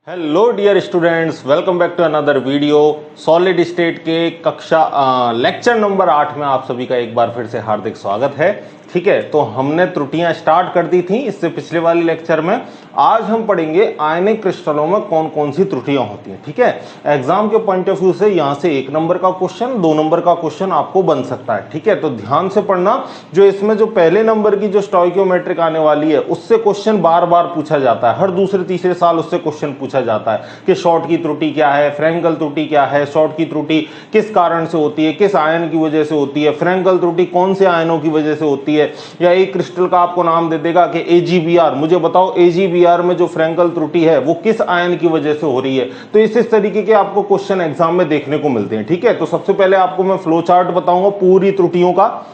Hello dear students, welcome back to another video. Solid state के कक्षा lecture number 8 में आप सभी का एक बार फिर से हार्दिक स्वागत है। ठीक है, तो हमने त्रुटियां स्टार्ट कर दी थी इससे पिछले वाले लेक्चर में। आज हम पढ़ेंगे आयनिक क्रिस्टलों में कौन कौन सी त्रुटियां होती हैं। ठीक है, एग्जाम के पॉइंट ऑफ व्यू से यहां से 1 नंबर का क्वेश्चन, 2 नंबर का क्वेश्चन आपको बन सकता है। ठीक है, तो ध्यान से पढ़ना। जो इसमें जो पहले नंबर की जो स्टोइकियोमेट्रिक आने वाली है उससे क्वेश्चन बार बार पूछा जाता है। हर दूसरे तीसरे साल उससे क्वेश्चन पूछा जाता है कि शॉर्ट की त्रुटि क्या है, फ्रेंकल त्रुटि क्या है, शॉर्ट की त्रुटि किस कारण से होती है, किस आयन की वजह से होती है, फ्रेंकल त्रुटि कौन से आयनों की वजह से होती है। या एक क्रिस्टल का आपको नाम दे देगा कि AgBr, मुझे बताओ AgBr में जो फ्रेंकल त्रुटि है वो किस आयन की वजह से हो रही है। तो इस तरीके के आपको क्वेश्चन एग्जाम में देखने को मिलते हैं। ठीक है, तो सबसे पहले आपको मैं फ्लो चार्ट बताऊंगा पूरी त्रुटियों का,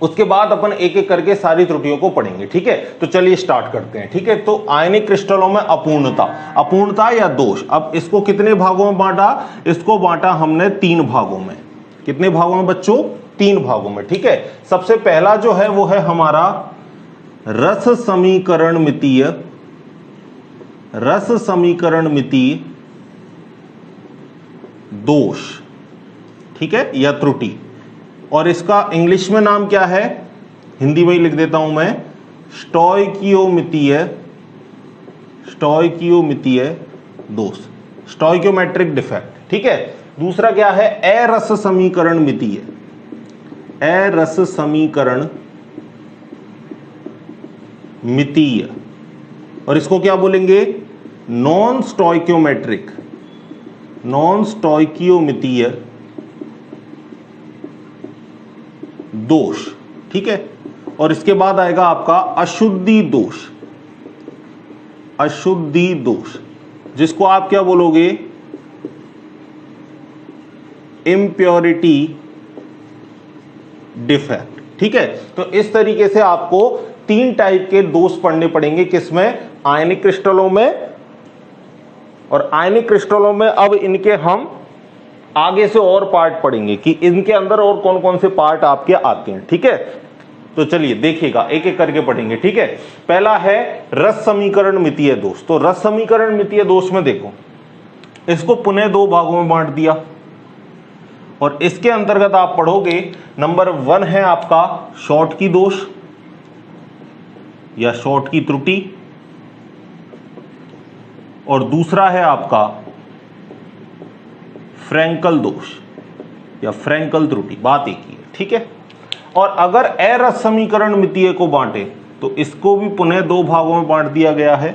उसके बाद अपन एक एक करके सारी त्रुटियों को पढ़ेंगे। ठीक है, तो चलिए स्टार्ट करते हैं। ठीक है, तो आयनिक क्रिस्टलों में अपूर्णता या दोष। अब इसको कितने भागों में बांटा? इसको बांटा हमने 3 भागों में। कितने भागों में बच्चों? 3 भागों में। ठीक है, सबसे पहला जो है वो है हमारा रस समीकरण मितीय दोष। ठीक है, या त्रुटि। और इसका इंग्लिश में नाम क्या है? हिंदी में ही लिख देता हूं मैं, स्टोइकियोमितीय दोष, स्टोइकियोमेट्रिक डिफेक्ट। ठीक है, दूसरा क्या है? अरस समीकरण मितीय, और इसको क्या बोलेंगे? नॉन स्टोइकियोमितीय दोष। ठीक है, और इसके बाद आएगा आपका अशुद्धि दोष, जिसको आप क्या बोलोगे? Impurity defect. ठीक है, तो इस तरीके से आपको 3 टाइप के दोष पढ़ने पड़ेंगे। किसमें? आयनिक क्रिस्टलों में। और आयनिक क्रिस्टलों में अब इनके हम आगे से और पार्ट पढ़ेंगे कि इनके अंदर और कौन कौन से पार्ट आपके आते हैं। ठीक है, तो चलिए देखिएगा, एक एक करके पढ़ेंगे। ठीक है, पहला है रस समीकरण मितीय दोष। तो रस समीकरण मितीय दोष में देखो, इसको पुनः 2 भागों में बांट दिया, और इसके अंतर्गत आप पढ़ोगे नंबर 1 है आपका शॉर्ट की दोष या शॉर्ट की त्रुटि, और दूसरा है आपका फ्रेंकल दोष या फ्रेंकल त्रुटि। बात एक ही है। ठीक है, और अगर अरस समीकरण मितीय को बांटे तो इसको भी पुनः 2 भागों में बांट दिया गया है।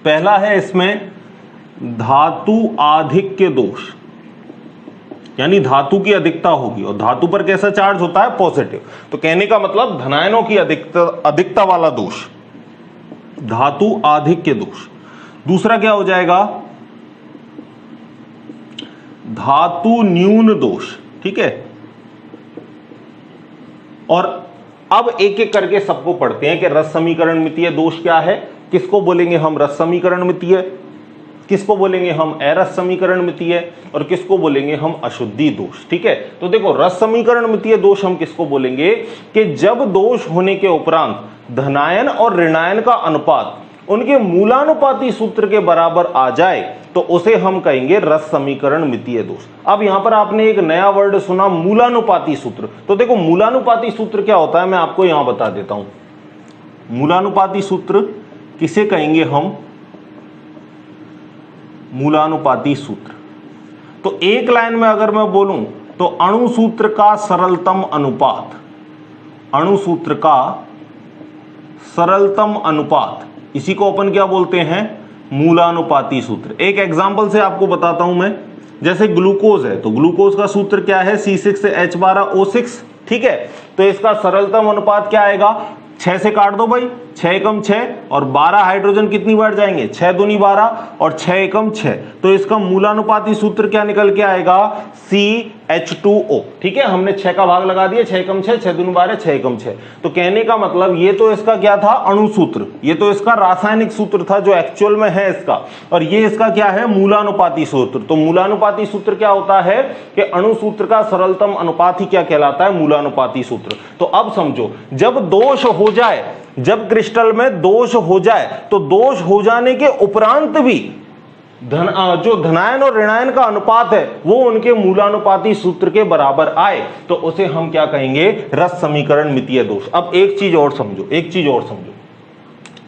पहला है इसमें धातु आधिक्य दोष, यानी धातु की अधिकता होगी, और धातु पर कैसा चार्ज होता है? पॉजिटिव। तो कहने का मतलब धनायनों की अधिकता वाला दोष, धातु आधिक्य दोष। दूसरा क्या हो जाएगा? धातु न्यून दोष। ठीक है, और अब एक एक करके सबको पढ़ते हैं कि रस समीकरण मितीय दोष क्या है, किसको बोलेंगे हम रस समीकरण मितीय, किसको बोलेंगे हम अरस समीकरण मितीय, और किसको बोलेंगे हम अशुद्धि दोष। ठीक है, तो देखो रस समीकरण मितीय दोष हम किसको बोलेंगे कि जब दोष होने के उपरांत धनायन और ऋणायन का अनुपात उनके मूलानुपाती सूत्र के बराबर आ जाए तो उसे हम कहेंगे रस समीकरण मितीय दोष। अब यहां पर आपने एक नया वर्ड सुना, मूलानुपाती सूत्र। तो देखो मूलानुपाती सूत्र क्या होता है, मैं आपको यहां बता देता हूं। मूलानुपाती सूत्र किसे कहेंगे हम? मूलानुपाती सूत्र। तो एक लाइन में अगर मैं बोलूं तो अणु सूत्र का सरलतम अनुपात, अणु सूत्र का सरलतम अनुपात, इसी को अपन क्या बोलते हैं? मूलानुपाती सूत्र। एक एग्जांपल से आपको बताता हूं मैं। जैसे ग्लूकोज है, तो ग्लूकोज का सूत्र क्या है? C6H12O6। ठीक है, तो इसका सरलतम अनुपात क्या आएगा? 6 से काट दो भाई, 6 एकम 6, और 12 हाइड्रोजन कितनी बार जाएंगे? 6 दूनी 12, और 6 एकम 6। तो इसका मूलानुपाती सूत्र क्या निकल के आएगा? H2O। ठीक है, हमने 6 का भाग लगा दिया, 6 कम 6, 6 दूनी 12, 6 कम 6। तो कहने का मतलब ये तो इसका क्या था, अणु सूत्र, ये तो इसका रासायनिक सूत्र था जो एक्चुअल में है इसका, और ये इसका क्या है, मूलानुपाती सूत्र। तो मूलानुपाती सूत्र क्या होता है कि अणु सूत्र का सरलतम अनुपात ही क्या कहलाता है, मूलानुपाती सूत्र। तो अब समझो, जब दोष हो जाए, जब क्रिस्टल में दोष हो जाए, तो दोष हो जाने के उपरांत भी जो धनायन और ऋणायन का अनुपात है वो उनके मूलानुपाती सूत्र के बराबर आए, तो उसे हम क्या कहेंगे, रस समीकरण मितीय दोष। अब एक चीज और समझो, एक चीज और समझो,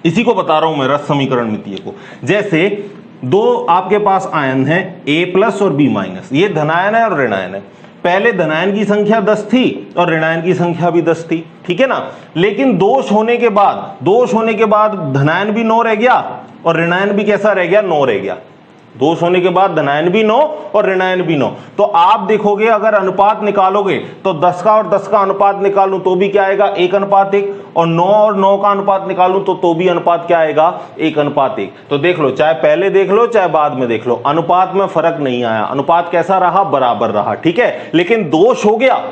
इसी को बता रहा हूं मैं, रस समीकरण मितीय को। जैसे दो आपके पास आयन है, A+ और B-, ये धनायन है और ऋणायन है। पहले धनायन की संख्या 10 थी और ऋणायन की संख्या भी 10 थी, ठीक है ना। लेकिन दोष होने के बाद धनायन भी 9 रह गया और ऋणायन भी कैसा रह गया, 9 रह गया। दोष होने के बाद धनायन भी 9 और ऋणायन भी 9। तो आप देखोगे अगर अनुपात निकालोगे तो 10 का और 10 का अनुपात निकालूं तो भी क्या आएगा, 1:1, और 9 और 9 का अनुपात निकालूं तो भी अनुपात क्या आएगा, 1:1। तो देख लो, चाहे पहले देख लो चाहे बाद में देख लो, अनुपात में फर्क नहीं आया, अनुपात कैसा रहा, बराबर रहा। ठीक है, लेकिन दोष हो गया।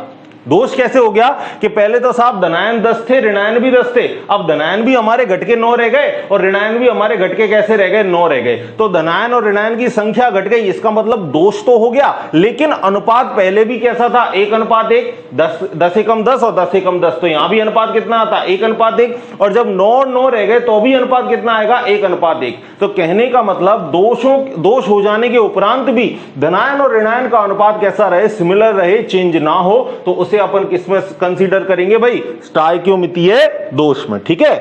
दोष कैसे हो गया कि पहले तो साहब धनायन 10 थे, ऋणायन भी 10 थे, अब धनायन भी हमारे घट के 9 रह गए और ऋणायन भी हमारे घट के कैसे रह गए, 9 रह गए। तो धनायन और ऋणायन की संख्या घट गई, इसका मतलब दोष तो हो गया, लेकिन अनुपात पहले भी कैसा था, 1:1, 10 एकम 10 और 10 एकम 10। तो यहां भी अनुपात कितना आता, 1:1, और जब 9 और 9 रह गए तो भी अनुपात कितना आएगा, 1:1। तो कहने का मतलब दोष हो जाने के उपरांत भी धनायन और ऋणायन का अनुपात कैसा रहे, सिमिलर रहे, चेंज ना हो, तो उसे अपन किसमें कंसीडर करेंगे भाई, स्टाइकियोमितीय दोष में। ठीक है,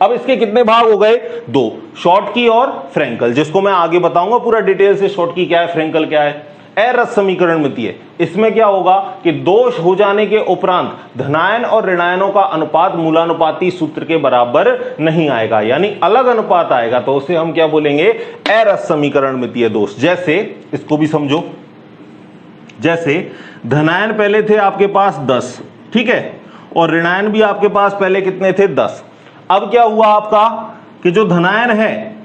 अब इसके कितने भाग हो गए, 2, शॉर्टकी और फ्रेंकल, जिसको मैं आगे बताऊंगा पूरा डिटेल से, शॉर्टकी क्या है, फ्रेंकल क्या है। रस समीकरण मितीय, इसमें क्या होगा कि दोष हो जाने के उपरांत धनायन और ऋणायनों का अनुपात मूलानुपाती सूत्र के बराबर नहीं आएगा, यानी अलग अनुपात आएगा, तो उसे हम क्या बोलेंगे, रस समीकरण मितीय दोष। जैसे इसको भी समझो, जैसे धनायन पहले थे आपके पास 10, ठीक है, और ऋणायन भी आपके पास पहले कितने थे, 10। अब क्या हुआ आपका कि जो धनायन है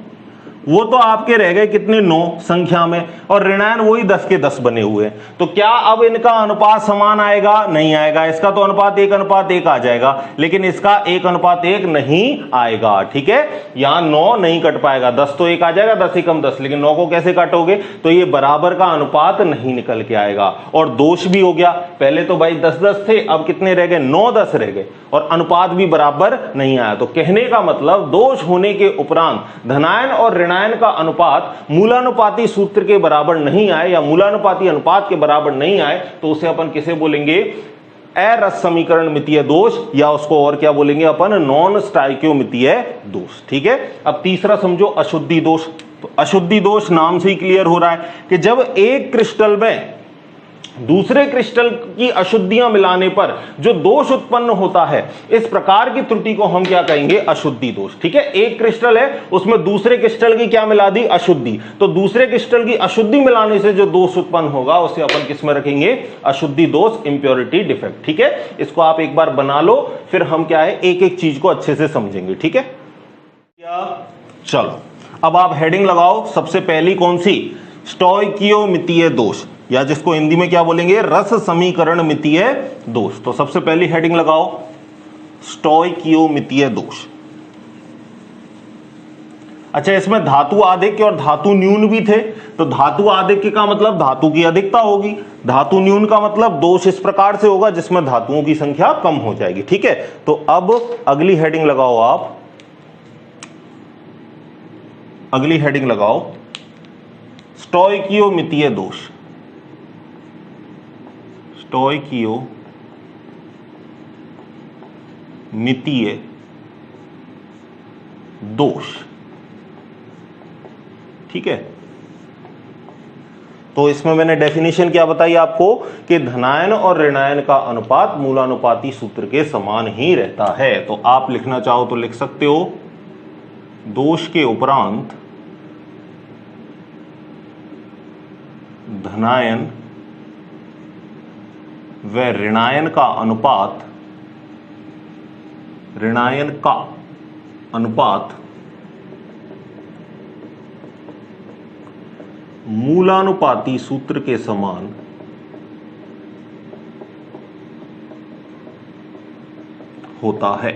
वो तो आपके रह गए कितने, 9 संख्या में, और ऋणायन वही 10 के 10 बने हुए हैं। तो क्या अब इनका अनुपात समान आएगा, नहीं आएगा। इसका तो अनुपात 1:1 आ जाएगा, लेकिन इसका 1:1 नहीं आएगा। ठीक है, यहां 9 नहीं कट पाएगा, 10 तो 1 आ जाएगा, 10 एकम 10, लेकिन 9 को कैसे काटोगे, तो ये बराबर का अनुपात नहीं निकल के आएगा। और दोष भी हो गया, पहले तो भाई 10-10 थे, अब कितने रह गए, 9-10 रह गए, और अनुपात भी बराबर नहीं आया। तो कहने का मतलब दोष होने के उपरांत धनायन और ऋणायन का अनुपात मूलानुपाती सूत्र के बराबर नहीं आए, या मूलानुपाती अनुपात के बराबर नहीं आए, तो उसे अपन किसे बोलेंगे, रस समीकरण मितीय दोष, या उसको और क्या बोलेंगे अपन, नॉन स्टाइकियोमितीय दोष। ठीक है, अब तीसरा समझो, अशुद्धि दोष। तो अशुद्धि दोष नाम से ही क्लियर हो रहा है कि जब एक क्रिस्टल में दूसरे क्रिस्टल की अशुद्धियां मिलाने पर जो दोष उत्पन्न होता है, इस प्रकार की त्रुटि को हम क्या कहेंगे, अशुद्धि दोष। ठीक है, एक क्रिस्टल है, उसमें दूसरे क्रिस्टल की क्या मिला दी, अशुद्धि, तो दूसरे क्रिस्टल की अशुद्धि मिलाने से जो दोष उत्पन्न होगा उसे अपन किस में रखेंगे, अशुद्धि दोष, इंप्योरिटी डिफेक्ट। ठीक है, इसको आप एक बार बना लो, फिर हम क्या है एक एक चीज को अच्छे से समझेंगे। ठीक है, चलो अब आप हेडिंग लगाओ, सबसे पहली कौन सी, स्टोइकियोमितीय दोष, या जिसको हिंदी में क्या बोलेंगे, रस समीकरण मितीय दोष। तो सबसे पहली हेडिंग लगाओ, स्टोइकियोमितीय दोष। अच्छा, इसमें धातु आधिक्य और धातु न्यून भी थे, तो धातु आधिक्य का मतलब धातु की अधिकता होगी, धातु न्यून का मतलब दोष इस प्रकार से होगा जिसमें धातुओं की संख्या कम हो जाएगी। ठीक है, तो अब अगली हेडिंग लगाओ आप, अगली हेडिंग लगाओ, स्टोइकियोमितीय दोष। स्टोइकियोमितीय दोष। ठीक है, तो इसमें मैंने डेफिनेशन क्या बताई आपको कि धनायन और ऋणायन का अनुपात मूलानुपाती सूत्र के समान ही रहता है। तो आप लिखना चाहो तो लिख सकते हो, दोष के उपरांत धनायन व ऋणायन का अनुपात, ऋणायन का अनुपात मूलानुपाती सूत्र के समान होता है।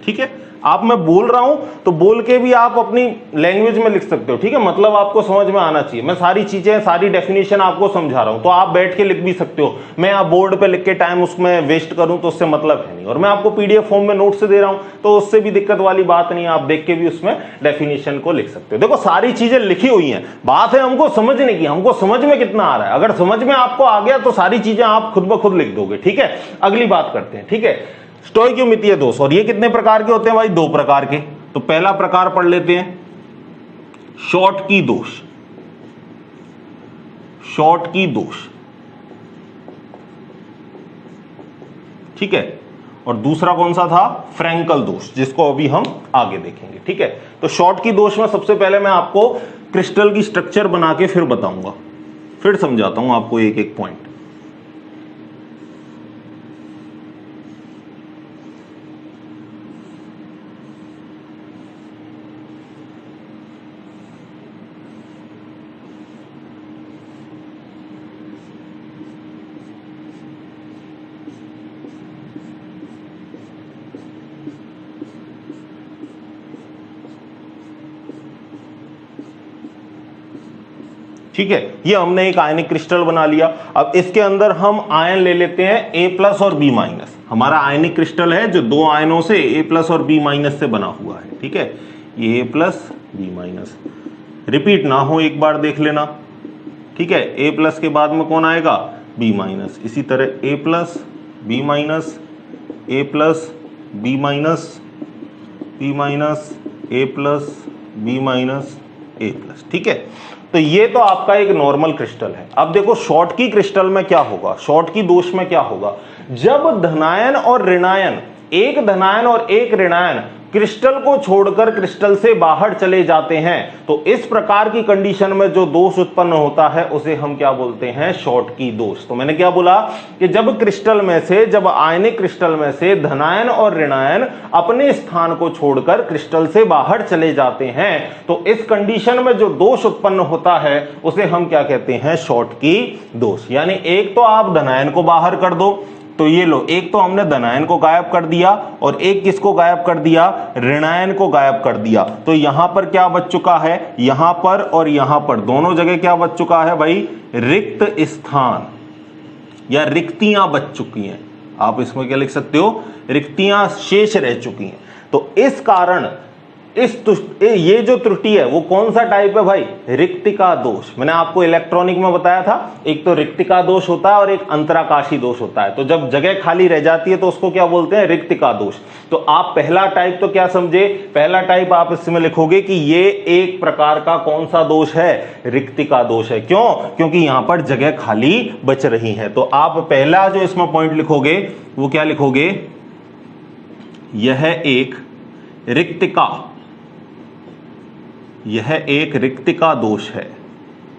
ठीक है, आप मैं बोल रहा हूं तो बोल के भी आप अपनी लैंग्वेज में लिख सकते हो। ठीक है, मतलब आपको समझ में आना चाहिए। मैं सारी चीजें, सारी डेफिनेशन आपको समझा रहा हूं, तो आप बैठ के लिख भी सकते हो। मैं आप बोर्ड पे लिख के टाइम उसमें वेस्ट करूं तो उससे मतलब है नहीं। और मैं आपको पीडीएफ फॉर्म में नोट से दे रहा हूं तो उससे भी दिक्कत वाली बात नहीं है, आप देख के भी उसमें डेफिनेशन को लिख सकते हो। देखो सारी चीजें लिखी हुई हैं, बात है हमको समझने की, हमको समझ में कितना आ रहा है। अगर समझ में आपको आ गया तो सारी चीजें आप खुद ब खुद लिख दोगे। ठीक है, अगली बात करते हैं। ठीक है, स्टोइकोमितीय दोष, और ये कितने प्रकार के होते हैं भाई? 2 प्रकार के। तो पहला प्रकार पढ़ लेते हैं, शॉर्टकी दोष। शॉर्टकी दोष, ठीक है। और दूसरा कौन सा था? फ्रैंकल दोष, जिसको अभी हम आगे देखेंगे। ठीक है, तो शॉर्टकी दोष में सबसे पहले मैं आपको क्रिस्टल की स्ट्रक्चर बना के फिर बताऊंगा, फिर समझाता हूं आपको एक एक पॉइंट। ठीक है, ये हमने एक आयनिक क्रिस्टल बना लिया। अब इसके अंदर हम आयन ले लेते हैं A+ और B-। हमारा आयनिक क्रिस्टल है जो 2 आयनों से A+ और B- से बना हुआ है। ठीक है, ये A+ B-। रिपीट ना हो, एक बार देख लेना। ठीक है, A+ के बाद में कौन आएगा? B-। इसी तरह A+, B-, A+, B-, B-, A+, B-, A+। ठीक है, तो ये तो आपका एक नॉर्मल क्रिस्टल है। अब देखो शॉर्टकी क्रिस्टल में क्या होगा, शॉर्टकी दोष में क्या होगा? जब धनायन और ऋणायन, एक धनायन और एक ऋणायन क्रिस्टल को छोड़कर क्रिस्टल से बाहर चले जाते हैं, तो इस प्रकार की कंडीशन में जो दोष उत्पन्न होता है उसे हम क्या बोलते हैं? शॉर्टकी दोष। तो मैंने क्या बोला कि जब क्रिस्टल में से, जब आयनिक क्रिस्टल में से धनायन और ऋणायन अपने स्थान को छोड़कर क्रिस्टल से बाहर चले जाते हैं, तो इस कंडीशन में जो दोष उत्पन्न होता है उसे हम क्या कहते हैं? शॉर्टकी दोष। यानी एक तो आप धनायन को बाहर कर दो, तो ये लो, एक तो हमने धनायन को गायब कर दिया और एक किसको गायब कर दिया? ऋणायन को गायब कर दिया। तो यहां पर क्या बच चुका है? यहां पर और यहां पर दोनों जगह क्या बच चुका है भाई? रिक्त स्थान या रिक्तियां बच चुकी हैं। आप इसमें क्या लिख सकते हो? रिक्तियां शेष रह चुकी हैं। तो इस कारण ये जो त्रुटि है वो कौन सा टाइप है भाई? रिक्तिका दोष। मैंने आपको इलेक्ट्रॉनिक में बताया था, एक तो रिक्तिका दोष होता है और एक अंतराकाशी दोष होता है। तो जब जगह खाली रह जाती है तो उसको क्या बोलते हैं? रिक्तिका दोष। तो आप पहला टाइप तो क्या समझे? पहला टाइप आप इसमें लिखोगे कि ये एक प्रकार का कौन सा दोष है? रिक्तिका दोष है। क्यों? क्योंकि यहां पर जगह खाली बच रही है। तो आप पहला जो इसमें पॉइंट लिखोगे वो क्या लिखोगे? यह एक रिक्तिका, यह एक रिक्तिका दोष है।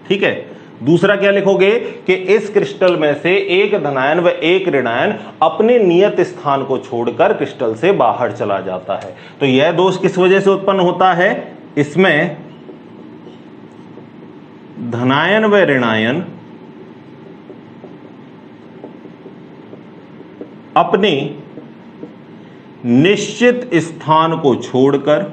ठीक है, दूसरा क्या लिखोगे कि इस क्रिस्टल में से एक धनायन व एक ऋणायन अपने नियत स्थान को छोड़कर क्रिस्टल से बाहर चला जाता है। तो यह दोष किस वजह से उत्पन्न होता है? इसमें धनायन व ऋणायन अपने निश्चित स्थान को छोड़कर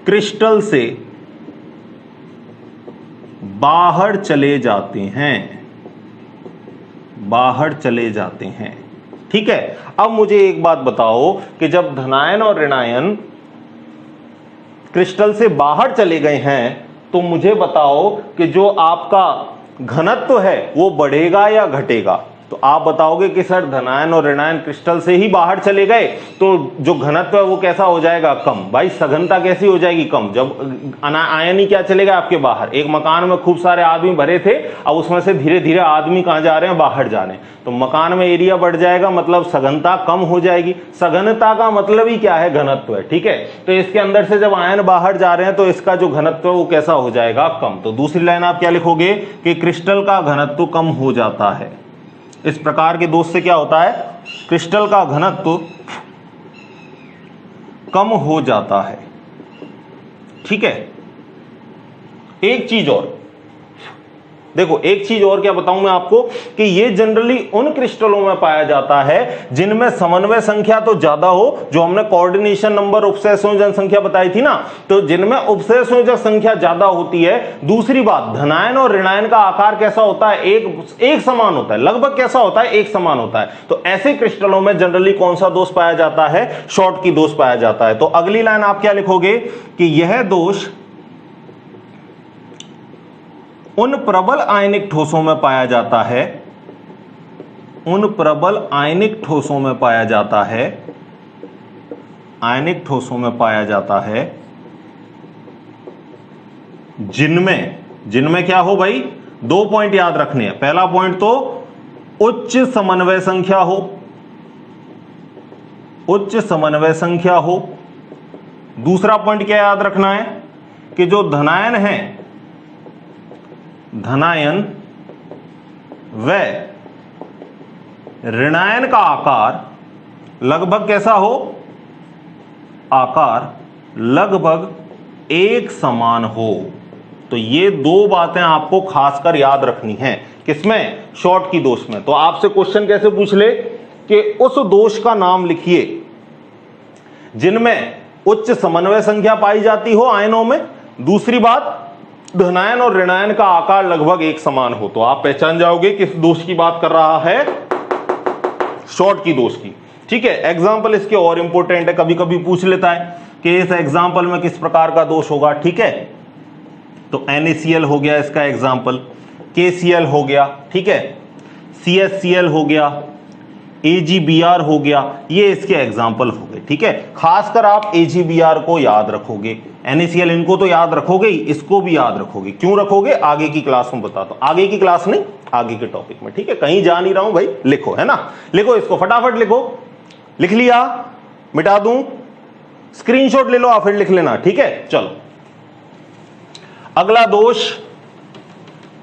क्रिस्टल से बाहर चले जाते हैं। ठीक है, अब मुझे एक बात बताओ कि जब धनायन और ऋणायन क्रिस्टल से बाहर चले गए हैं तो मुझे बताओ कि जो आपका घनत्व है वो बढ़ेगा या घटेगा? तो आप बताओगे कि सर धनायन और ऋणायन क्रिस्टल से ही बाहर चले गए तो जो घनत्व है वो कैसा हो जाएगा? कम। भाई सघनता कैसी हो जाएगी? कम। जब आयन ही क्या चलेगा आपके बाहर? एक मकान में खूब सारे आदमी भरे थे, अब उसमें से धीरे धीरे आदमी कहां जा रहे हैं? बाहर जा रहे हैं। तो मकान में एरिया बढ़ जाएगा, मतलब सघनता कम हो जाएगी। सघनता का मतलब ही क्या है? घनत्व है। ठीक है, तो इसके अंदर से जब आयन बाहर जा रहे हैं तो इसका जो घनत्व है वो कैसा हो जाएगा? कम। तो दूसरी लाइन आप क्या लिखोगे कि क्रिस्टल का घनत्व कम हो जाता है। इस प्रकार के दोष से क्या होता है? क्रिस्टल का घनत्व कम हो जाता है। ठीक है, एक चीज और, देखो एक चीज और क्या बताऊं मैं आपको कि ये जनरली उन क्रिस्टलों में पाया जाता है जिनमें समन्वय संख्या तो ज्यादा हो, जो हमने कोऑर्डिनेशन नंबर उपसय संयोजन संख्या बताई थी ना, तो जिनमें उपसय संयोजक संख्या ज्यादा होती है। दूसरी बात, धनायन और ऋणायन का आकार कैसा होता है, एक समान होता है, लगभग कैसा होता है, एक समान होता है। तो ऐसे क्रिस्टलों में जनरली कौन सा दोष पाया जाता है, शॉर्ट की दोष पाया जाता है। तो अगली लाइन आप क्या लिखोगे कि यह दोष उन प्रबल आयनिक ठोसों में पाया जाता है, उन प्रबल आयनिक ठोसों में पाया जाता है, आयनिक ठोसों में पाया जाता है जिनमें क्या हो भाई, 2 पॉइंट याद रखने हैं। पहला पॉइंट तो उच्च समन्वय संख्या हो, उच्च समन्वय संख्या हो। दूसरा पॉइंट क्या याद रखना है कि जो धनायन है, धनायन व ऋणायन का आकार लगभग कैसा हो, आकार लगभग एक समान हो। तो ये 2 बातें आपको खासकर याद रखनी है, किसमें, शॉर्ट की दोष में। तो आपसे क्वेश्चन कैसे पूछ ले कि उस दोष का नाम लिखिए जिनमें उच्च समन्वय संख्या पाई जाती हो आयनों में, दूसरी बात धनायन और ऋणायन का आकार लगभग एक समान हो। तो आप पहचान जाओगे किस दोष की बात कर रहा है, शॉर्ट की दोष की। ठीक है, एग्जाम्पल इसके और इंपॉर्टेंट है, कभी कभी पूछ लेता है कि इस एग्जाम्पल में किस प्रकार का दोष होगा। ठीक है, तो NaCl हो गया इसका एग्जाम्पल, KCl हो गया, ठीक है, CSCl हो गया, AgBr हो गया, ये इसके एग्जाम्पल हो गए। ठीक है, खासकर आप AgBr को याद रखोगे, NaCl इनको तो याद रखोगे ही, इसको भी याद रखोगे। क्यों रखोगे, आगे की क्लास में बताता हूं, आगे की क्लास नहीं, आगे के टॉपिक में। ठीक है, कहीं जा नहीं रहा हूं भाई, लिखो, है ना, लिखो इसको फटाफट लिखो। लिख लिया, मिटा दूं, स्क्रीनशॉट ले लो और फिर लिख लेना। ठीक है, चलो अगला दोष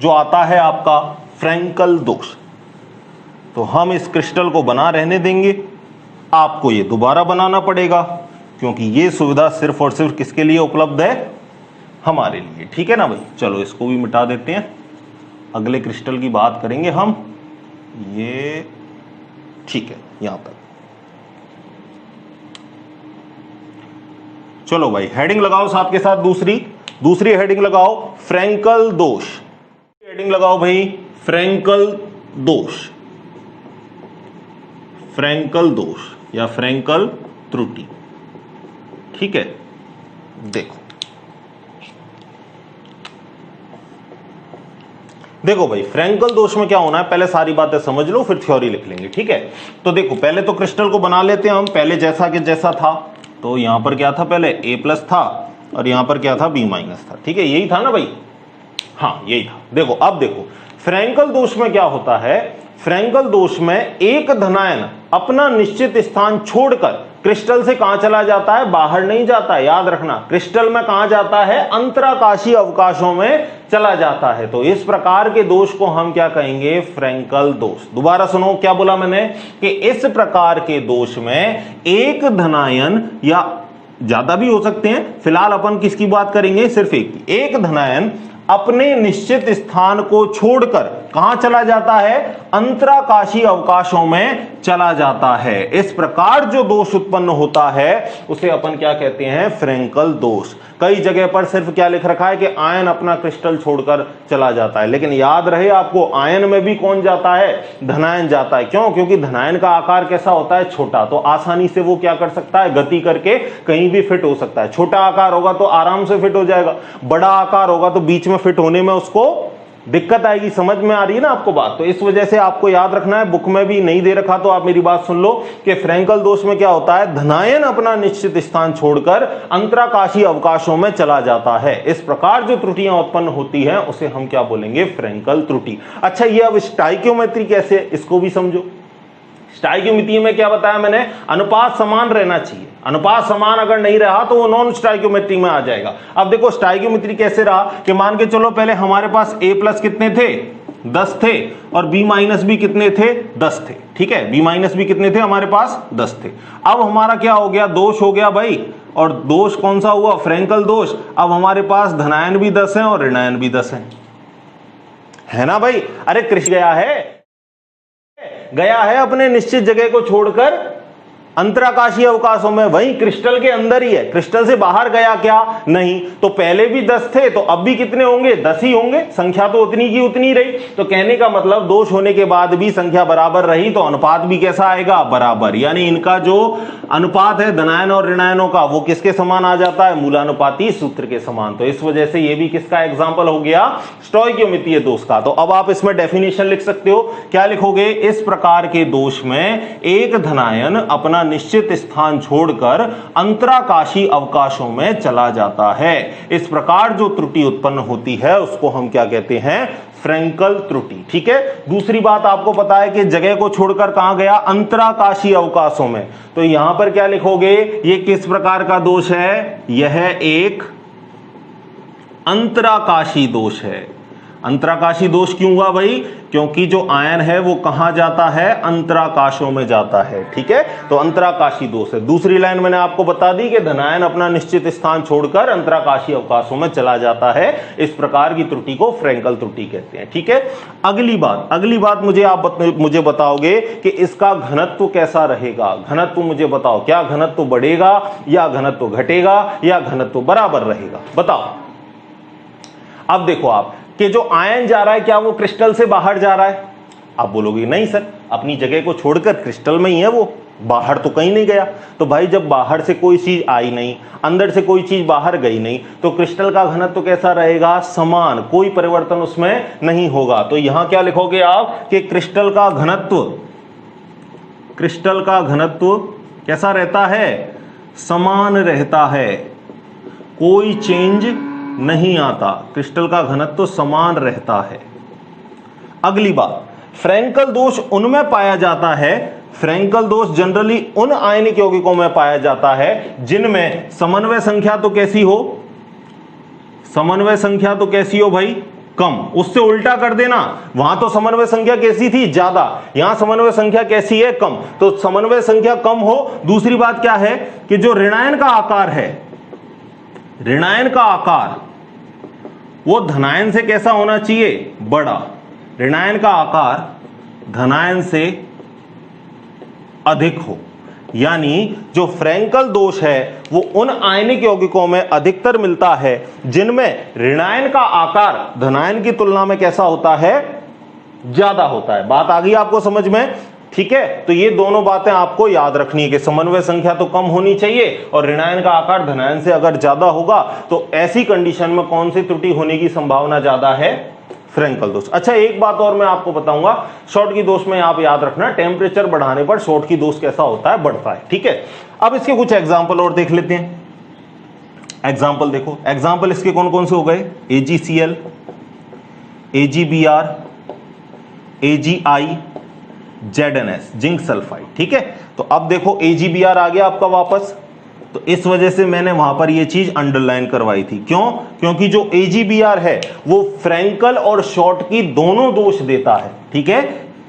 जो आता है आपका फ्रैंकल दोष। तो हम इस क्रिस्टल को बना रहने देंगे, आपको ये दोबारा बनाना पड़ेगा क्योंकि ये सुविधा सिर्फ और सिर्फ किसके लिए उपलब्ध है, हमारे लिए। ठीक है ना भाई, चलो इसको भी मिटा देते हैं, अगले क्रिस्टल की बात करेंगे हम। ये ठीक है, यहां तक। चलो भाई हेडिंग लगाओ साथ के साथ, दूसरी हेडिंग लगाओ, फ्रैंकल दोष। हेडिंग लगाओ भाई, फ्रैंकल दोष, फ्रैंकल दोष या फ्रैंकल त्रुटि। ठीक है, देखो भाई फ्रैंकल दोष में क्या होना है, पहले सारी बातें समझ लो फिर थ्योरी लिख लेंगे। ठीक है, तो देखो पहले तो क्रिस्टल को बना लेते हैं हम, पहले जैसा कि जैसा था। तो यहां पर क्या था, पहले A+ था और यहां पर क्या था, B- था। ठीक है, यही था ना भाई, हाँ यही था। देखो अब देखो फ्रैंकल दोष में क्या होता है, फ्रैंकल दोष में एक धनायन अपना निश्चित स्थान छोड़कर क्रिस्टल से कहां चला जाता है, बाहर नहीं जाता है। याद रखना, क्रिस्टल में कहां जाता है, अंतराकाशीय अवकाशों में चला जाता है। तो इस प्रकार के दोष को हम क्या कहेंगे, फ्रैंकल दोष। दोबारा सुनो क्या बोला मैंने, कि इस प्रकार के दोष में एक धनायन या ज्यादा भी हो सकते हैं, फिलहाल अपन किसकी बात करेंगे, सिर्फ एक धनायन अपने निश्चित स्थान को छोड़कर कहां चला जाता है, अंतराकाशीय अवकाशों में चला जाता है। इस प्रकार जो दोष उत्पन्न होता है उसे अपन क्या कहते हैं, फ्रैंकल दोष। कई जगह पर सिर्फ क्या लिख रखा है कि आयन अपना क्रिस्टल छोड़कर चला जाता है, लेकिन याद रहे आपको आयन में भी कौन जाता है, धनायन जाता है। क्यों, क्योंकि धनायन का आकार कैसा होता है, छोटा, तो आसानी से वो क्या कर सकता है, गति करके कहीं भी फिट हो सकता है। छोटा आकार होगा तो आराम से फिट हो जाएगा, बड़ा आकार होगा तो बीच में फिट होने में उसको दिक्कत आएगी। समझ में आ रही है ना आपको बात। तो इस वजह से आपको याद रखना है, बुक में भी नहीं दे रखा तो आप मेरी बात सुन लो कि फ्रैंकल दोष में क्या होता है, धनायन अपना निश्चित स्थान छोड़कर अंतराकाशीय अवकाशों में चला जाता है। इस प्रकार जो त्रुटियां उत्पन्न होती हैं उसे हम क्या बोलेंगे, फ्रैंकल त्रुटि। अच्छा, ये अब स्टाइकियोमेट्री कैसे, इसको भी समझो। स्टाइकियोमेट्री में क्या बताया मैंने, अनुपात समान रहना चाहिए। अनुपात समान अगर नहीं रहा तो वो नॉन स्टाइकियोमेट्री में आ जाएगा। अब देखो स्टाइकियोमेट्री कैसे रहा कि मान के चलो पहले हमारे पास A+ कितने थे, 10 थे, और B- भी कितने थे, 10 थे। ठीक है, B- भी कितने थे हमारे पास, 10 थे। अब हमारा क्या हो गया, दोष हो गया भाई, और दोष कौन सा हुआ, फ्रैंकल दोष। अब हमारे पास धनायन भी 10 है और ऋणायन भी 10 है है ना भाई। अरे कृष्ण गया है अपने निश्चित जगह को छोड़कर अंतराकाशीय अवकाशों में, वहीं क्रिस्टल के अंदर ही है, क्रिस्टल से बाहर गया क्या, नहीं। तो पहले भी 10 थे तो अब भी कितने होंगे, 10 ही होंगे, संख्या तो उतनी की उतनी रही। तो कहने का मतलब दोष होने के बाद भी संख्या बराबर रही तो अनुपात भी कैसा आएगा, बराबर। यानी इनका जो अनुपात है धनायन और ऋणायनों का, वो किसके समान आ जाता है, मूलानुपाती सूत्र के समान। तो इस वजह से ये भी किसका एग्जाम्पल हो गया, स्टोइकियोमितीय दोष का। तो अब आप इसमें डेफिनेशन लिख सकते हो, क्या लिखोगे, इस प्रकार के दोष में एक धनायन अपना निश्चित स्थान छोड़कर अंतराकाशी अवकाशों में चला जाता है। इस प्रकार जो त्रुटि उत्पन्न होती है उसको हम क्या कहते हैं, फ्रैंकल त्रुटि। ठीक है। दूसरी बात आपको पता है कि जगह को छोड़कर कहां गया, अंतराकाशी अवकाशों में। तो यहां पर क्या लिखोगे, ये किस प्रकार का दोष है, यह एक अंतराकाशी दोष है। अंतराकाशी दोष क्यों हुआ भाई, क्योंकि जो आयन है वो कहां जाता है, अंतराकाशों में जाता है। ठीक है। तो अंतराकाशी दोष है। दूसरी लाइन मैंने आपको बता दी कि धनायन अपना निश्चित स्थान छोड़कर अंतराकाशी अवकाशों में चला जाता है। इस प्रकार की त्रुटि को फ्रैंकल त्रुटि कहते हैं। ठीक है। अगली बात मुझे बताओगे कि इसका घनत्व कैसा रहेगा। घनत्व मुझे बताओ, क्या घनत्व बढ़ेगा या घनत्व घटेगा या घनत्व बराबर रहेगा, बताओ। अब देखो आप कि जो आयन जा रहा है क्या वो क्रिस्टल से बाहर जा रहा है, आप बोलोगे नहीं सर, अपनी जगह को छोड़कर क्रिस्टल में ही है वो, बाहर तो कहीं नहीं गया। तो भाई जब बाहर से कोई चीज आई नहीं, अंदर से कोई चीज बाहर गई नहीं, तो क्रिस्टल का घनत्व तो कैसा रहेगा, समान, कोई परिवर्तन उसमें नहीं होगा। तो यहां क्या लिखोगे आप कि क्रिस्टल का घनत्व कैसा रहता है, समान रहता है, कोई चेंज नहीं आता, क्रिस्टल का घनत्व समान रहता है। अगली बात, फ्रैंकल दोष उनमें पाया जाता है, फ्रैंकल दोष जनरली उन आयनिक यौगिकों में पाया जाता है जिनमें समन्वय संख्या तो कैसी हो, समन्वय संख्या तो कैसी हो भाई, कम। उससे उल्टा कर देना, वहां तो समन्वय संख्या कैसी थी, ज्यादा, यहां समन्वय संख्या कैसी है, कम। तो समन्वय संख्या कम हो। दूसरी बात क्या है कि जो ऋणायन का आकार है, ऋणायन का आकार वो धनायन से कैसा होना चाहिए, बड़ा। ऋणायन का आकार धनायन से अधिक हो। यानी जो फ्रैंकल दोष है वो उन आयनिक यौगिकों में अधिकतर मिलता है जिनमें ऋणायन का आकार धनायन की तुलना में कैसा होता है, ज्यादा होता है। बात आ गई आपको समझ में। ठीक है। तो ये दोनों बातें आपको याद रखनी है कि समन्वय संख्या तो कम होनी चाहिए और ऋणायन का आकार धनायन से अगर ज्यादा होगा तो ऐसी कंडीशन में कौन सी त्रुटि होने की संभावना ज्यादा है, फ्रैंकल दोष। अच्छा, एक बात और मैं आपको बताऊंगा, शॉर्टकी दोष में आप याद रखना, टेम्परेचर बढ़ाने पर शॉर्टकी दोष कैसा होता है, बढ़ता है। ठीक है। अब इसके कुछ एग्जाम्पल और देख लेते हैं। एग्जाम्पल देखो, एग्जाम्पल इसके कौन कौन से हो गए, AgCl, AgBr, AgI, ZnS, zinc sulphide. ठीक है। तो अब देखो AgBr आ गया आपका वापस, तो इस वजह से मैंने वहां पर ये चीज अंडरलाइन करवाई थी। क्यों, क्योंकि जो AgBr है वो फ्रैंकल और शॉर्टकी दोनों दोष देता है। ठीक है।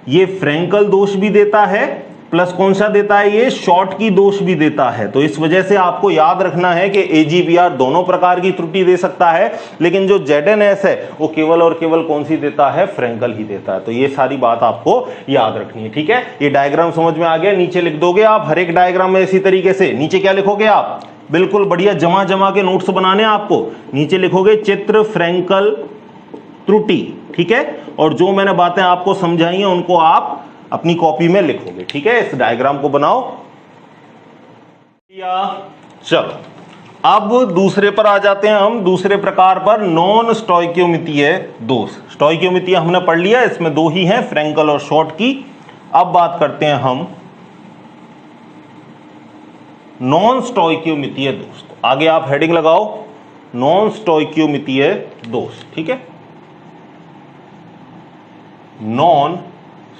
ये फ्रैंकल दोष भी देता है प्लस कौन सा देता है, ये शॉर्टकी दोष भी देता है। तो इस वजह से आपको याद रखना है कि AgBr दोनों प्रकार की त्रुटि दे सकता है, लेकिन जो ZnS है वो केवल और केवल कौन सी देता है, फ्रैंकल ही देता है। तो ये सारी बात आपको याद रखनी है। ठीक है। ये डायग्राम समझ में आ गया, नीचे लिख दोगे आप हर एक डायग्राम में इसी तरीके से। नीचे क्या लिखोगे आप, बिल्कुल बढ़िया जमा के नोट्स बनाने आपको, नीचे लिखोगे चित्र फ्रैंकल त्रुटि। ठीक है। और जो मैंने बातें आपको समझाई हैं उनको आप अपनी कॉपी में लिखोगे। ठीक है। इस डायग्राम को बनाओ। चलो अब दूसरे पर आ जाते हैं हम, दूसरे प्रकार पर, नॉन स्टोइकियोमितीय दोष। स्टोइकियोमितीय हमने पढ़ लिया, इसमें दो ही हैं, फ्रैंकल और शॉर्टकी। अब बात करते हैं हम नॉन स्टोइकियोमितीय दोष। तो आगे आप हेडिंग लगाओ, नॉन स्टोइकियोमितीय दोष। ठीक है। नॉन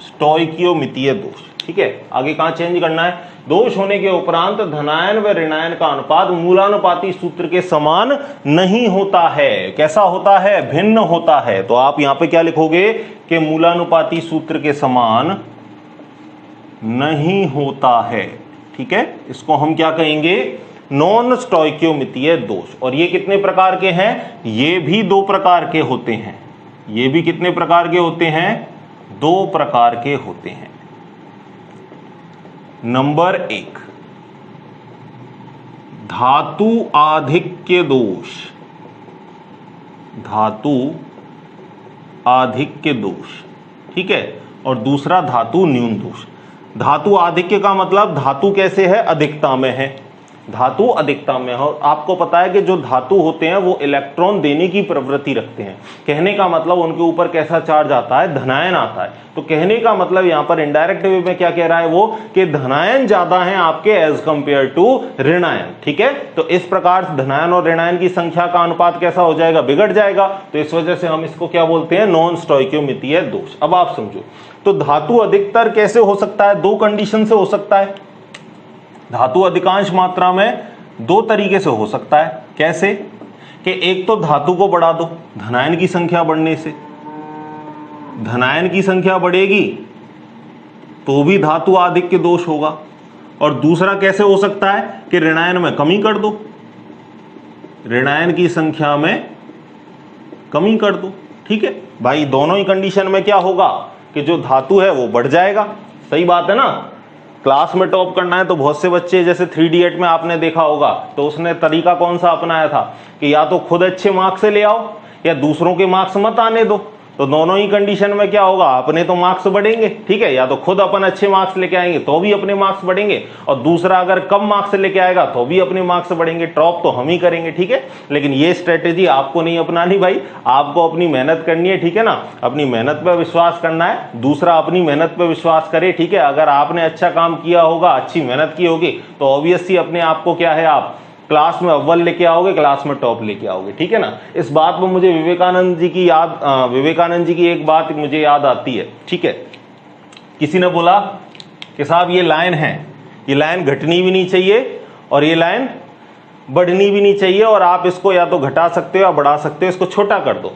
स्टोइकियोमितीय दोष। ठीक है। आगे कहां चेंज करना है, दोष होने के उपरांत धनायन व ऋणायन का अनुपात मूलानुपाती सूत्र के समान नहीं होता है। कैसा होता है, भिन्न होता है। तो आप यहां पे क्या लिखोगे कि मूलानुपाती सूत्र के समान नहीं होता है। ठीक है। इसको हम क्या कहेंगे, नॉन स्टोइकियोमितीय दोष। और ये कितने प्रकार के हैं, ये भी दो प्रकार के होते हैं। ये भी कितने प्रकार के होते हैं? 2 प्रकार के होते हैं। नंबर 1, धातु आधिक्य दोष। धातु आधिक्य दोष, ठीक है। और दूसरा धातु न्यून दोष। धातु आधिक्य का मतलब धातु कैसे है? अधिकता में है। धातु अधिकता में हो। आपको पता है कि जो धातु होते हैं वो इलेक्ट्रॉन देने की प्रवृत्ति रखते हैं। कहने का मतलब उनके ऊपर कैसा चार्ज आता है? धनायन आता है। तो कहने का मतलब यहां पर इनडायरेक्ट वे में क्या कह रहा है वो, कि धनायन ज्यादा है आपके एज कंपेयर टू ऋणायन, ठीक है। तो इस प्रकार धनायन और ऋणायन की संख्या का अनुपात कैसा हो जाएगा? बिगड़ जाएगा। तो इस वजह से हम इसको क्या बोलते हैं? नॉन स्टोइकियोमितीय दोष। अब आप समझो, तो धातु अधिकतर कैसे हो सकता है? 2 कंडीशन से हो सकता है। धातु अधिकांश मात्रा में 2 तरीके से हो सकता है। कैसे? कि एक तो धातु को बढ़ा दो, धनायन की संख्या बढ़ने से। धनायन की संख्या बढ़ेगी तो भी धातु आधिक्य दोष होगा। और दूसरा कैसे हो सकता है? कि ऋणायन में कमी कर दो, ऋणायन की संख्या में कमी कर दो, ठीक है भाई। दोनों ही कंडीशन में क्या होगा? कि जो धातु है वो बढ़ जाएगा। सही बात है ना। क्लास में टॉप करना है तो बहुत से बच्चे, जैसे 3D8 में आपने देखा होगा, तो उसने तरीका कौन सा अपनाया था कि या तो खुद अच्छे मार्क्स से ले आओ या दूसरों के मार्क्स मत आने दो। तो दोनों ही कंडीशन में क्या होगा? अपने तो मार्क्स बढ़ेंगे, ठीक है। या तो खुद अपन अच्छे मार्क्स लेके आएंगे तो भी अपने मार्क्स बढ़ेंगे, और दूसरा अगर कम मार्क्स लेके आएगा तो भी अपने मार्क्स बढ़ेंगे। टॉप तो हम ही करेंगे, ठीक है। लेकिन ये स्ट्रेटेजी आपको नहीं अपनानी भाई, आपको अपनी मेहनत करनी है, ठीक है ना। अपनी मेहनत पर विश्वास करना है, दूसरा अपनी मेहनत पर विश्वास करे, ठीक है। अगर आपने अच्छा काम किया होगा, अच्छी मेहनत की होगी, तो ऑब्वियसली अपने आप को क्या है, आप क्लास में अव्वल लेके आओगे, क्लास में टॉप लेके आओगे, ठीक है ना। इस बात पर मुझे विवेकानंद जी की एक बात मुझे याद आती है, ठीक है। किसी ने बोला कि साहब ये लाइन है, ये लाइन घटनी भी नहीं चाहिए और ये लाइन बढ़नी भी नहीं चाहिए, और आप इसको या तो घटा सकते हो या बढ़ा सकते हो, इसको छोटा कर दो।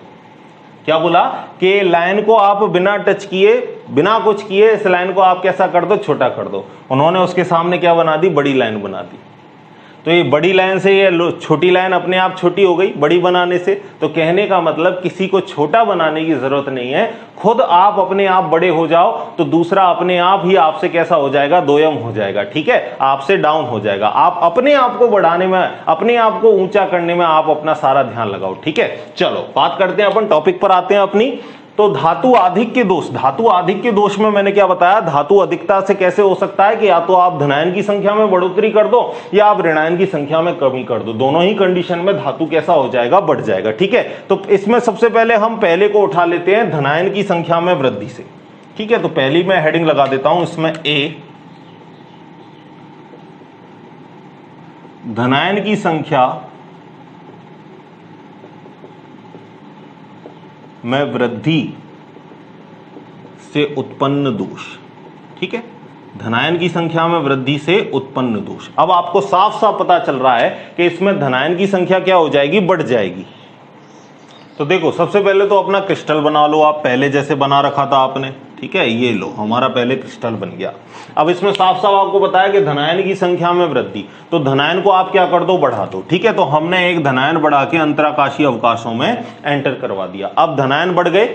क्या बोला? कि लाइन को आप बिना टच किए, बिना कुछ किए, इस लाइन को आप कैसा कर दो? छोटा कर दो। उन्होंने उसके सामने क्या बना दी? बड़ी लाइन बना दी। तो ये बड़ी लाइन से ये छोटी लाइन अपने आप छोटी हो गई बड़ी बनाने से। तो कहने का मतलब किसी को छोटा बनाने की जरूरत नहीं है, खुद आप अपने आप बड़े हो जाओ तो दूसरा अपने आप ही आपसे कैसा हो जाएगा? दोयम हो जाएगा, ठीक है। आपसे डाउन हो जाएगा। आप अपने आप को बढ़ाने में, अपने आप को ऊंचा करने में आप अपना सारा ध्यान लगाओ, ठीक है। चलो बात करते हैं, अपन टॉपिक पर आते हैं अपनी। तो धातु आधिक्य दोष, धातु आधिक्य दोष में मैंने क्या बताया? धातु अधिकता से कैसे हो सकता है कि या तो आप धनायन की संख्या में बढ़ोतरी कर दो या आप ऋणायन की संख्या में कमी कर दो। दोनों ही कंडीशन में धातु कैसा हो जाएगा? बढ़ जाएगा, ठीक है। तो इसमें सबसे पहले हम पहले को उठा लेते हैं, धनायन की संख्या में वृद्धि से, ठीक है। तो पहली मैं हेडिंग लगा देता हूं इसमें ए, धनायन की संख्या में वृद्धि से उत्पन्न दोष, ठीक है। धनायन की संख्या में वृद्धि से उत्पन्न दोष। अब आपको साफ साफ पता चल रहा है कि इसमें धनायन की संख्या क्या हो जाएगी? बढ़ जाएगी। तो देखो, सबसे पहले तो अपना क्रिस्टल बना लो आप, पहले जैसे बना रखा था आपने, ठीक है। ये लो, हमारा पहले क्रिस्टल बन गया। अब इसमें साफ साफ आपको बताया कि धनायन की संख्या में वृद्धि, तो धनायन को आप क्या कर दो? बढ़ा दो, ठीक है। तो हमने एक धनायन बढ़ा के अंतराकाशीय अवकाशों में एंटर करवा दिया। अब धनायन बढ़ गए,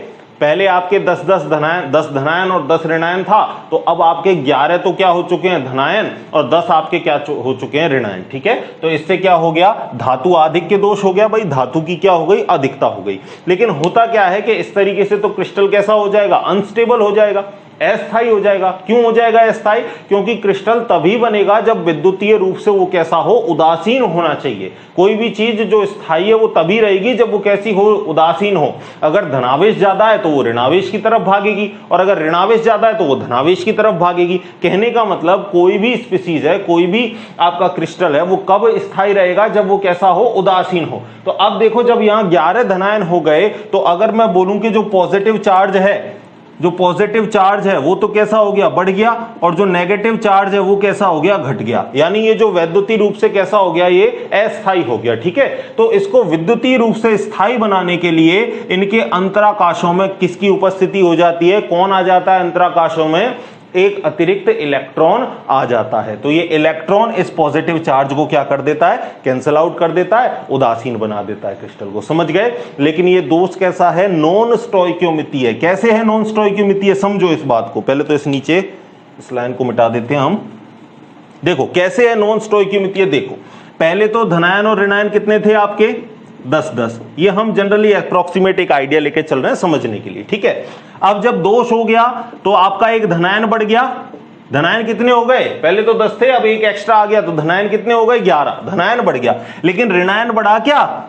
पहले आपके 10 धनायन और 10 ऋणायन था, तो अब आपके 11 तो क्या हो चुके हैं? धनायन, और 10 आपके क्या हो चुके हैं? ऋणायन, ठीक है। तो इससे क्या हो गया? धातु आधिक्य दोष हो गया भाई, धातु की क्या हो गई? अधिकता हो गई। लेकिन होता क्या है कि इस तरीके से तो क्रिस्टल कैसा हो जाएगा? अनस्टेबल हो जाएगा, अस्थायी हो जाएगा। क्यों हो जाएगा अस्थायी? क्योंकि क्रिस्टल तभी बनेगा जब विद्युतीय रूप से वो कैसा हो? उदासीन होना चाहिए। कोई भी चीज जो स्थायी है वो तभी रहेगी जब वो कैसी हो? उदासीन हो। अगर धनावेश ज्यादा है तो वो ऋणावेश की तरफ भागेगी, और अगर ऋणावेश ज्यादा है तो वो धनावेश की तरफ भागेगी। कहने का मतलब कोई भी स्पीसीज है, कोई भी आपका क्रिस्टल है, वो कब स्थायी रहेगा? जब वो कैसा हो? उदासीन हो। तो अब देखो, जब यहाँ 11 धनायन हो गए, तो अगर मैं बोलूं कि जो पॉजिटिव चार्ज है, जो पॉजिटिव चार्ज है वो तो कैसा हो गया? बढ़ गया, और जो नेगेटिव चार्ज है वो कैसा हो गया? घट गया। यानी ये जो वैद्युतीय रूप से कैसा हो गया? ये अस्थायी हो गया, ठीक है। तो इसको विद्युतीय रूप से स्थायी बनाने के लिए इनके अंतराकाशों में किसकी उपस्थिति हो जाती है? कौन आ जाता है अंतराकाशों में? एक अतिरिक्त इलेक्ट्रॉन आ जाता है। तो ये इलेक्ट्रॉन इस पॉजिटिव चार्ज को क्या कर देता है, कैंसिल आउट कर देता है, उदासीन बना देता है क्रिस्टल को। समझ गए। लेकिन ये दोष कैसा है, नॉन स्टोइकियोमितीय। कैसे है नॉन स्टोइकियोमितीय, समझो इस बात को। पहले तो इस नीचे इस लाइन को मिटा देते हैं हम। देखो कैसे है नॉन स्टोइकियोमितीय। देखो पहले तो धनायन और ऋणायन कितने थे आपके, 10-10। ये हम जनरली अप्रोक्सीमेट एक आइडिया लेके चल रहे हैं समझने के लिए, ठीक है। अब जब दोष हो गया तो आपका एक धनायन बढ़ गया। धनायन कितने हो गए, पहले तो 10 थे, अब एक एक्स्ट्रा आ गया तो धनायन कितने हो गए, 11। धनायन बढ़ गया। लेकिन ऋणायन बढ़ा क्या,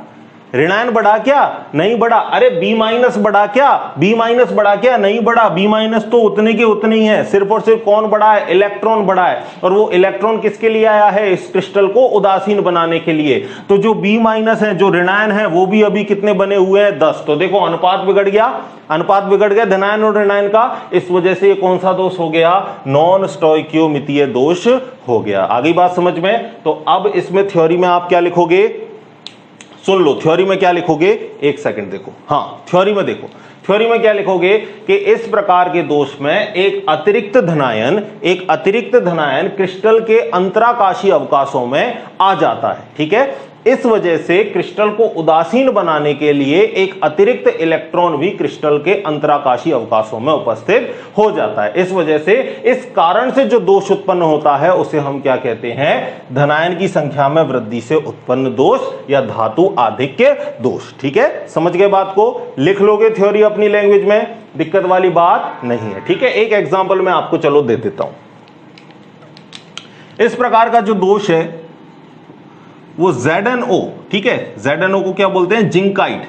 ऋणायन बढ़ा क्या, नहीं बढ़ा। अरे बी माइनस बढ़ा क्या, बी माइनस बढ़ा क्या, नहीं बढ़ा। बी माइनस तो उतने के उतने ही है, सिर्फ और सिर्फ कौन बढ़ा है, इलेक्ट्रॉन बढ़ा है। और वो इलेक्ट्रॉन किसके लिए आया है, इस क्रिस्टल को उदासीन बनाने के लिए। तो जो बी माइनस है, जो ऋणायन है, वो भी अभी कितने बने हुए हैं, 10। तो देखो अनुपात बिगड़ गया, अनुपात बिगड़ गया धनायन और ऋणायन का। इस वजह से ये कौन सा दोष हो गया, नॉन स्टोइकियोमितीय दोष हो गया। आगे बात समझ में। तो अब इसमें थ्योरी में आप क्या लिखोगे, सुन लो थ्योरी में क्या लिखोगे, एक सेकंड देखो। हाँ थ्योरी में देखो, थ्योरी में क्या लिखोगे कि इस प्रकार के दोष में एक अतिरिक्त धनायन क्रिस्टल के अंतराकाशीय अवकाशों में आ जाता है, ठीक है। इस वजह से क्रिस्टल को उदासीन बनाने के लिए एक अतिरिक्त इलेक्ट्रॉन भी क्रिस्टल के अंतराकाशीय अवकाशों में उपस्थित हो जाता है। इस वजह से, इस कारण से जो दोष उत्पन्न होता है उसे हम क्या कहते हैं, धनायन की संख्या में वृद्धि से उत्पन्न दोष या धातु आधिक्य दोष। ठीक है, समझ गए बात को, लिख लोगे थ्योरी अपनी लैंग्वेज में, दिक्कत वाली बात नहीं है। ठीक है, एक एग्जांपल मैं आपको चलो दे देता हूं। इस प्रकार का जो दोष है वो ZnO, ठीक है, ZnO को क्या बोलते हैं, जिंकाइट,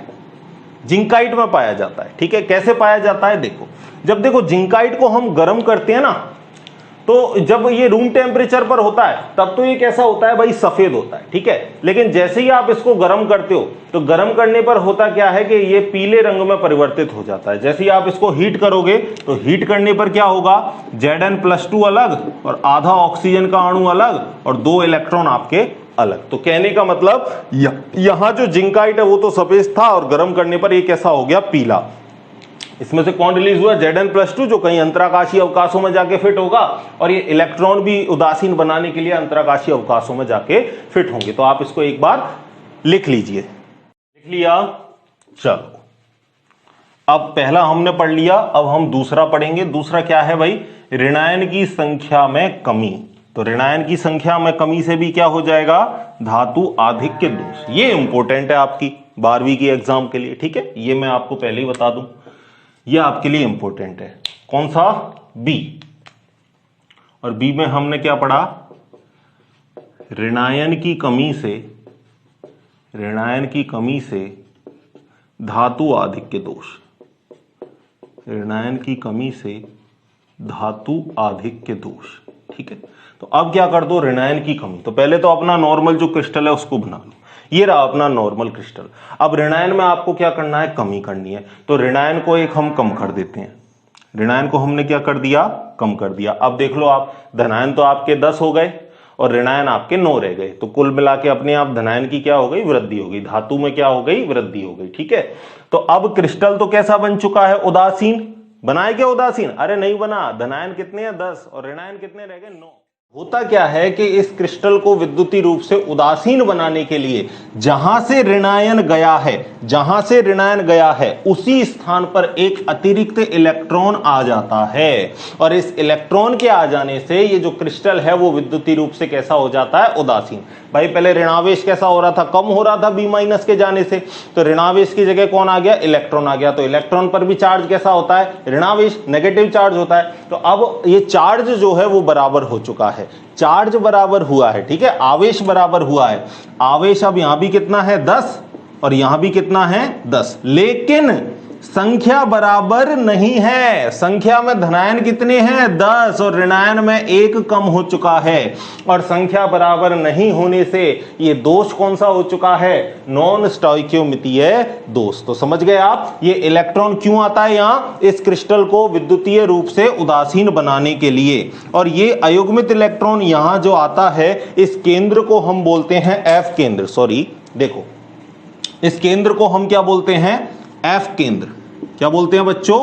जिंकाइट में पाया जाता है। ठीक है, कैसे पाया जाता है, देखो जब देखो जिंकाइट को हम गर्म करते हैं ना, तो जब ये रूम टेम्परेचर पर होता है तब तो ये कैसा होता है भाई, सफेद होता है। ठीक है, लेकिन जैसे ही आप इसको गर्म करते हो तो गर्म करने पर होता क्या है कि ये पीले रंग में परिवर्तित हो जाता है। जैसे ही आप इसको हीट करोगे तो हीट करने पर क्या होगा, Zn+2 अलग और आधा ऑक्सीजन का अणु अलग और 2 इलेक्ट्रॉन आपके अलग। तो कहने का मतलब यहां जो जिंकाइट है वो तो सफेद था और गर्म करने पर ये कैसा हो गया, पीला। इसमें से कौन रिलीज हुआ, Zn+2, जो कहीं अंतराकाशीय अवकाशों में जाके फिट होगा, और ये इलेक्ट्रॉन भी उदासीन बनाने के लिए अंतराकाशीय अवकाशों में जाके फिट होंगे। तो आप इसको एक बार लिख लीजिए, लिख लिया। चलो अब पहला हमने पढ़ लिया, अब हम दूसरा पढ़ेंगे। दूसरा क्या है भाई, ऋणायन की संख्या में कमी। तो ऋणायन की संख्या में कमी से भी क्या हो जाएगा, धातु आधिक्य दोष। ये इंपॉर्टेंट है आपकी 12वीं की एग्जाम के लिए। ठीक है, ये मैं आपको पहले ही बता दूं, ये आपके लिए इंपॉर्टेंट है। कौन सा, बी। और बी में हमने क्या पढ़ा, ऋणायन की कमी से, ऋणायन की कमी से धातु आधिक्य दोष, ऋणायन की कमी से धातु आधिक्य दोष। ठीक है, तो अब क्या कर दो, ऋणायन की कमी। तो पहले तो अपना नॉर्मल जो क्रिस्टल है उसको बना लो, ये रहा अपना नॉर्मल क्रिस्टल। अब ऋणायन में आपको क्या करना है, कमी करनी है। तो ऋणायन को एक हम कम कर देते हैं, ऋणायन को हमने क्या कर दिया, कम कर दिया। अब देख लो आप, धनायन तो आपके 10 हो गए और ऋणायन आपके 9 रह गए। तो कुल मिला के अपने आप धनायन की क्या हो गई, वृद्धि हो गई, धातु में क्या हो गई, वृद्धि हो गई। ठीक है, तो अब क्रिस्टल तो कैसा बन चुका है, उदासीन। बनाए क्या उदासीन, अरे नहीं बना। धनायन कितने हैं, 10, और ऋणायन कितने रह गए, 9। होता क्या है कि इस क्रिस्टल को विद्युतीय रूप से उदासीन बनाने के लिए जहां से ऋणायन गया है, जहां से ऋणायन गया है उसी स्थान पर एक अतिरिक्त इलेक्ट्रॉन आ जाता है। और इस इलेक्ट्रॉन के आ जाने से ये जो क्रिस्टल है वो विद्युतीय रूप से कैसा हो जाता है, उदासीन। भाई पहले ऋणावेश कैसा हो रहा था, कम हो रहा था बी माइनस के जाने से, तो ऋणावेश की जगह कौन आ गया, इलेक्ट्रॉन आ गया। तो इलेक्ट्रॉन पर भी चार्ज कैसा होता है, ऋणावेश, नेगेटिव चार्ज होता है। तो अब ये चार्ज जो है वो बराबर हो चुका है, चार्ज बराबर हुआ है। ठीक है, आवेश बराबर हुआ है। आवेश अब यहां भी कितना है, 10, और यहां भी कितना है, 10। लेकिन संख्या बराबर नहीं है। संख्या में धनायन कितने हैं, 10, और ऋणायन में 1 कम हो चुका है। और संख्या बराबर नहीं होने से ये दोष कौन सा हो चुका है, नॉन स्टोइकियोमितीय दोष। तो समझ गए आप, ये इलेक्ट्रॉन क्यों आता है यहां, इस क्रिस्टल को विद्युतीय रूप से उदासीन बनाने के लिए। और ये अयुग्मित इलेक्ट्रॉन यहां जो आता है, इस केंद्र को हम बोलते हैं एफ केंद्र। सॉरी, देखो इस केंद्र को हम क्या बोलते हैं, एफ केंद्र। क्या बोलते हैं बच्चों,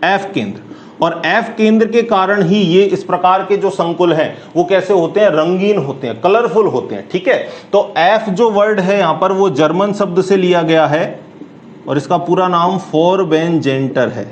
एफ केंद्र। और F केंद्र के कारण ही ये इस प्रकार के जो संकुल हैं वो कैसे होते हैं, रंगीन होते हैं, कलरफुल होते हैं। ठीक है, तो F जो वर्ड है यहां पर वो जर्मन शब्द से लिया गया है और इसका पूरा नाम फॉरबेनजेंटर है।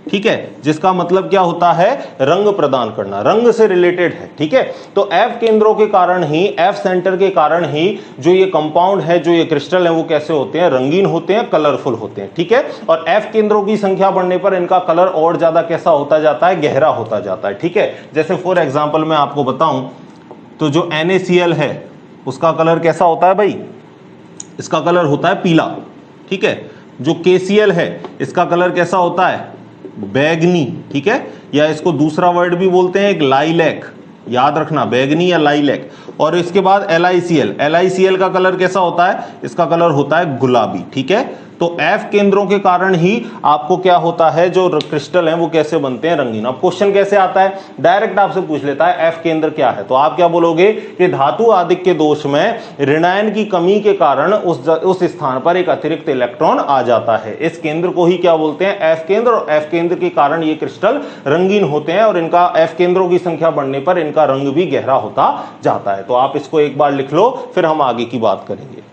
ठीक है, जिसका मतलब क्या होता है, रंग प्रदान करना, रंग से रिलेटेड है। ठीक है, तो F केंद्रों के कारण ही, F सेंटर के कारण ही जो ये कंपाउंड है, जो ये क्रिस्टल है, वो कैसे होते हैं, रंगीन होते हैं, कलरफुल होते हैं। ठीक है, और F केंद्रों की संख्या बढ़ने पर इनका कलर और ज्यादा कैसा होता जाता है, गहरा होता जाता है। ठीक है, जैसे फॉर एग्जाम्पल मैं आपको बताऊं तो जो NaCl है उसका कलर कैसा होता है भाई, इसका कलर होता है पीला। ठीक है, जो KCl है इसका कलर कैसा होता है, बैगनी। ठीक है, या इसको दूसरा वर्ड भी बोलते हैं एक लाइलैक, याद रखना, बैगनी या लाइलैक। और इसके बाद LiCl का कलर कैसा होता है, इसका कलर होता है गुलाबी। ठीक है, तो F केंद्रों के कारण ही आपको क्या होता है, जो क्रिस्टल हैं वो कैसे बनते हैं, रंगीन। अब क्वेश्चन कैसे आता है, डायरेक्ट आपसे पूछ लेता है F केंद्र क्या है, तो आप क्या बोलोगे कि धातु आदिक के दोष में ऋणायन की कमी के कारण उस स्थान पर एक अतिरिक्त इलेक्ट्रॉन आ जाता है। इस केंद्र को ही क्या बोलते हैं, F केंद्र। और F केंद्र के कारण ये क्रिस्टल रंगीन होते हैं और इनका F केंद्रों की संख्या बढ़ने पर इनका रंग भी गहरा होता जाता है। तो आप इसको एक बार लिख लो, फिर हम आगे की बात करेंगे।